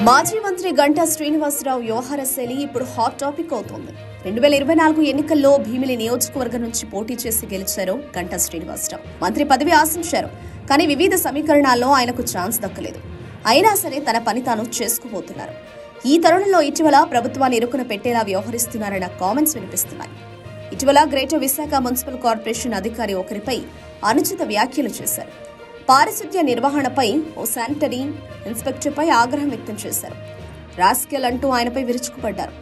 మాజీ మంత్రి గంటా శ్రీనివాసరావు వ్యవహార శైలి ఇప్పుడు హాట్ టాపిక్ అవుతోంది. 2024 ఎన్నికల్లో భీమిలి నియోజకవర్గం నుంచి పోటీ చేసి గెలిచారు గంటా శ్రీనివాసరావు. మంత్రి పదవి ఆశించారు, కానీ వివిధ సమీకరణాల్లో ఆయనకు ఛాన్స్ దక్కలేదు. అయినా సరే తన పని తాను చేసుకుపోతున్నారు. ఈ తరుణంలో ఇటీవల ప్రభుత్వాన్ని ఇరుకున పెట్టేలా వ్యవహరిస్తున్నారన్న కామెంట్స్ వినిపిస్తున్నాయి. ఇటీవల గ్రేటర్ విశాఖ మున్సిపల్ కార్పొరేషన్ అధికారి ఒకరిపై అనుచిత వ్యాఖ్యలు చేశారు. పారిశుద్ధ్య నిర్వహణపై ఓ శానిటరీ ఇన్స్పెక్టర్పై ఆగ్రహం వ్యక్తం చేశారు. రాస్కెల్ అంటూ ఆయనపై విరుచుకుపడ్డారు.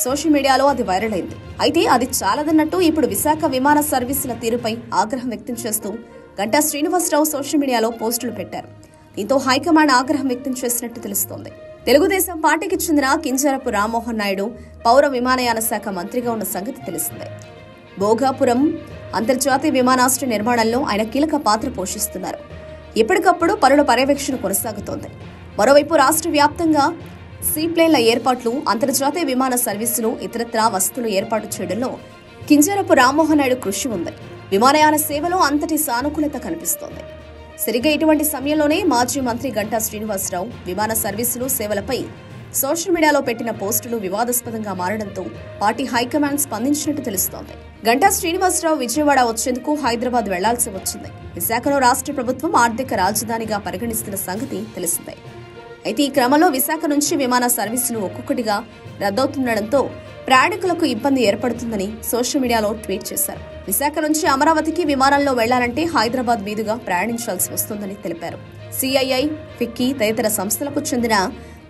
సోషల్ మీడియాలో అది వైరల్ అయింది. అయితే అది చాలదన్నట్టు ఇప్పుడు విశాఖ విమాన సర్వీసుల తీరుపై ఆగ్రహం వ్యక్తం చేస్తూ గంటా శ్రీనివాసరావు సోషల్ మీడియాలో పోస్టులు పెట్టారు. దీంతో హైకమాండ్ ఆగ్రహం వ్యక్తం చేసినట్టు తెలుస్తోంది. తెలుగుదేశం పార్టీకి చెందిన కింజరాపు రామ్మోహన్ నాయుడు పౌర విమానయాన శాఖ మంత్రిగా ఉన్న సంగతి తెలిసిందే. భోగాపురం అంతర్జాతీయ విమానాశ్రయ నిర్మాణంలో ఆయన కీలక పాత్ర పోషిస్తున్నారు. ఎప్పటికప్పుడు పనుల పర్యవేక్షణ కొనసాగుతోంది. మరోవైపు రాష్ట్ర వ్యాప్తంగా సీప్లేన్ల ఏర్పాట్లు, అంతర్జాతీయ విమాన సర్వీసులు, ఇతరత్రా వసతులు ఏర్పాటు చేయడంలో కింజరాపు రామ్మోహన్ నాయుడు కృషి ఉంది. విమానయాన సేవలో అంతటి సానుకూలత కనిపిస్తోంది. సరిగ్గా ఇటువంటి సమయంలోనే మాజీ మంత్రి గంటా శ్రీనివాసరావు విమాన సర్వీసులు, సేవలపై సోషల్ మీడియాలో పెట్టిన పోస్టులు వివాదాస్పదంగా మారడంతో పార్టీ హైకమాండ్ స్పందించినట్టు తెలుస్తోంది. గంటా శ్రీనివాసరావు విజయవాడ వచ్చేందుకు హైదరాబాద్ వెళ్లాల్సి వచ్చింది. విశాఖలో రాష్ట్ర ప్రభుత్వం ఆర్థిక రాజధానిగా పరిగణిస్తున్న సంగతి తెలిసిందే. అయితే ఈ క్రమంలో విశాఖ నుంచి విమాన సర్వీసులు ఒక్కొక్కటిగా రద్దవుతుండటంతో ప్రయాణికులకు ఇబ్బంది ఏర్పడుతుందని సోషల్ మీడియాలో ట్వీట్ చేశారు. విశాఖ నుంచి అమరావతికి విమానంలో వెళ్లాలంటే హైదరాబాద్ మీదుగా ప్రయాణించాల్సి వస్తుందని తెలిపారు. సిఐఐ, ఫిక్కీ తదితర సంస్థలకు చెందిన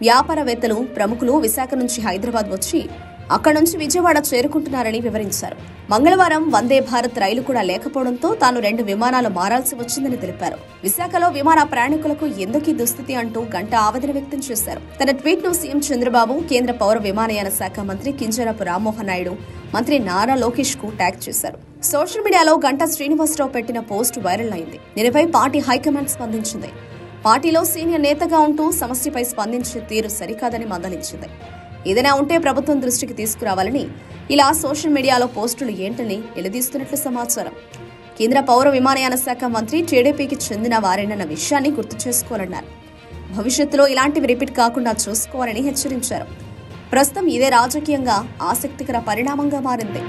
వ్యాపారవేత్తలు, ప్రముఖులు విశాఖ నుంచి హైదరాబాద్ వచ్చి అక్కడి నుంచి విజయవాడ చేరుకుంటున్నారని వివరించారు. మంగళవారం వందే భారత్ రైలు కూడా లేకపోవడంతో తాను 2 విమానాలు మారాల్సి వచ్చిందని తెలిపారు. విశాఖలో విమాన ప్రయాణికులకు ఎందుకీ దుస్థితి అంటూ గంటా ఆవేదన వ్యక్తం చేశారు. తన ట్వీట్ ను సీఎం చంద్రబాబు, కేంద్ర పౌర విమానయాన శాఖ మంత్రి కింజరాపు రామ్మోహన్ నాయుడు, మంత్రి నారా లోకేష్ కు ట్యాగ్ చేశారు. సోషల్ మీడియాలో గంటా శ్రీనివాసరావు పెట్టిన పోస్ట్ వైరల్ అయింది. దీనిపై పార్టీ హైకమాండ్ స్పందించింది. పార్టీలో సీనియర్ నేతగా ఉంటూ సమస్యపై స్పందించే తీరు సరికాదని మందలించింది. ఏదైనా ఉంటే ప్రభుత్వం దృష్టికి తీసుకురావాలని, ఇలా సోషల్ మీడియాలో పోస్టులు ఏంటని నిలదీస్తున్నట్లు సమాచారం. కేంద్ర పౌర విమానయాన శాఖ మంత్రి టీడీపీకి చెందిన వారేనన్న విషయాన్ని గుర్తు చేసుకోవాలన్నారు. భవిష్యత్తులో ఇలాంటివి రిపీట్ కాకుండా చూసుకోవాలని హెచ్చరించారు. ప్రస్తుతం ఇదే రాజకీయంగా ఆసక్తికర పరిణామంగా మారింది.